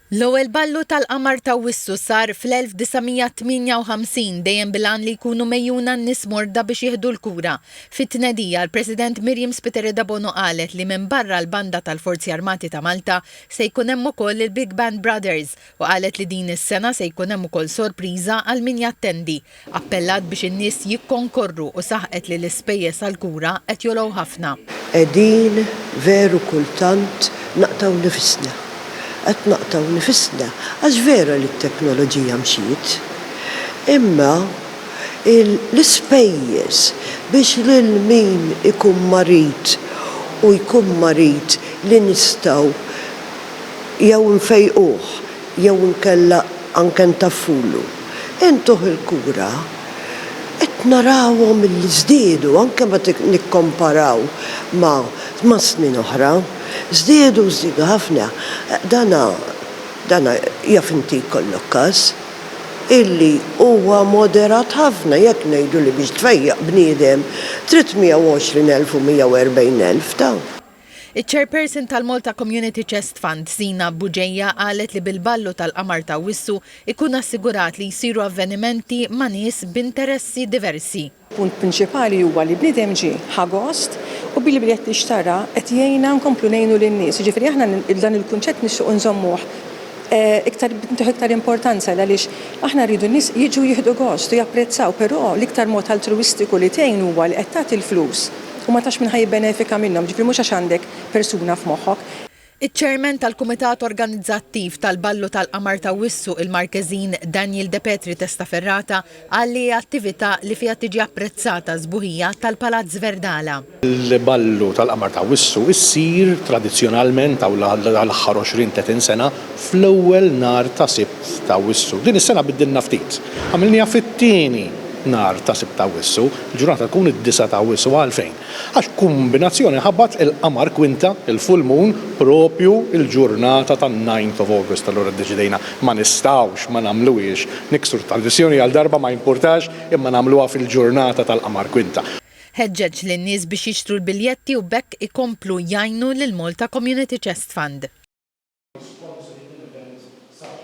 L-ewwel ballu tal-qamar ta' Wissu sar fl-1958 dejjem bilan li jkunu mejjuna n-nies morda biex jieħdu l-kura. Fit-tnedija l-President Miriam Spiteri Dabono qalet li minn barra l-banda tal-Forzi Armati ta' Malta se jkun hemm ukoll il-Big Band Brothers u qalet li din is-sena se jkun hemm ukoll sorpriża għal min jattendi. Appellat biex in-nies jikkonkorru u saħqet li l-ispejjeż għall-kura qed jolgħu ħafna. Qegħdin veru kultant naqtaw nifisna. Qed naqtaw nifisna għax vera li t-teknoloġija mxiet. Imma l-ispejjeż biex lil min ikun marit u jkun marit li nistgħu jew nfejquh jew nkella anke ntaffulu. Intuh il-kura qed narawhom li żdiedu anke ma nikkomparaw ma' snin oħra. Żdiedu ħafna. Dana jaf inti jkollok każ illi huwa moderat ħafna jekk ngħidu li biex tfejjaq bniedem 320,000 u 140,000 taw. Iċ-Chairperson tal-Malta Community Chest Fund Sina Buġejja qalet li bil-ballu tal-qamar ta' Wissu ikun assigurat li jsiru avvenimenti ma' nies b'interessi diversi. Punt prinċipali huwa li bniedem ġie ħagost u billi qed nixtara qed jgħinna nkomplu ngħinu lin-nies. Jiġifieri aħna dan il-kunċett nixtiequ nżommuh iktar importanza għaliex aħna rridu n-nies jiġu jieħdu gost u japprezzaw, però l-iktar mod altruistiku li tgħin huwa li qed tagħti l-flus u ma tax min ħajbenefika minnhom, ġifieri mhux għax għandek persuna f'moħħok. Iċ-Chairman tal-Kumitat Organizzattiv tal-Ballu tal-Qamar ta' Wissu il-Markeżin Daniel De Petri Testaferrata qal li attività li fiha tiġi apprezzata żbuħija tal-Palazz Verdala. Il-ballu tal-qamar ta' Wissu issir tradizzjonalment aw l-aħħar 20-30 sena fl-ewwel nar ta' Sibt ta' Wissu. Din is-sena biddilna ftit. Għamilniha fit-tieni nar ta' Sibt ta' Wissu, il-ġurnata tkun id-9 ta' Wissu għalfejn. Għax kombinazzjoni ħabbat il-qamar kwinta, il-full moon, propju il-ġurnata ta' 9th of August. Allura ddeċidejna ma nistgħux ma nagħmluhiex niksru tradizzjoni għal darba ma importax imma nagħmluha fil-ġurnata tal-qamar kwinta. Ħeġġeġ lin-nies biex jixtru l-biljetti u bekk ikomplu jgħinu lil Malta Community Chest Fund.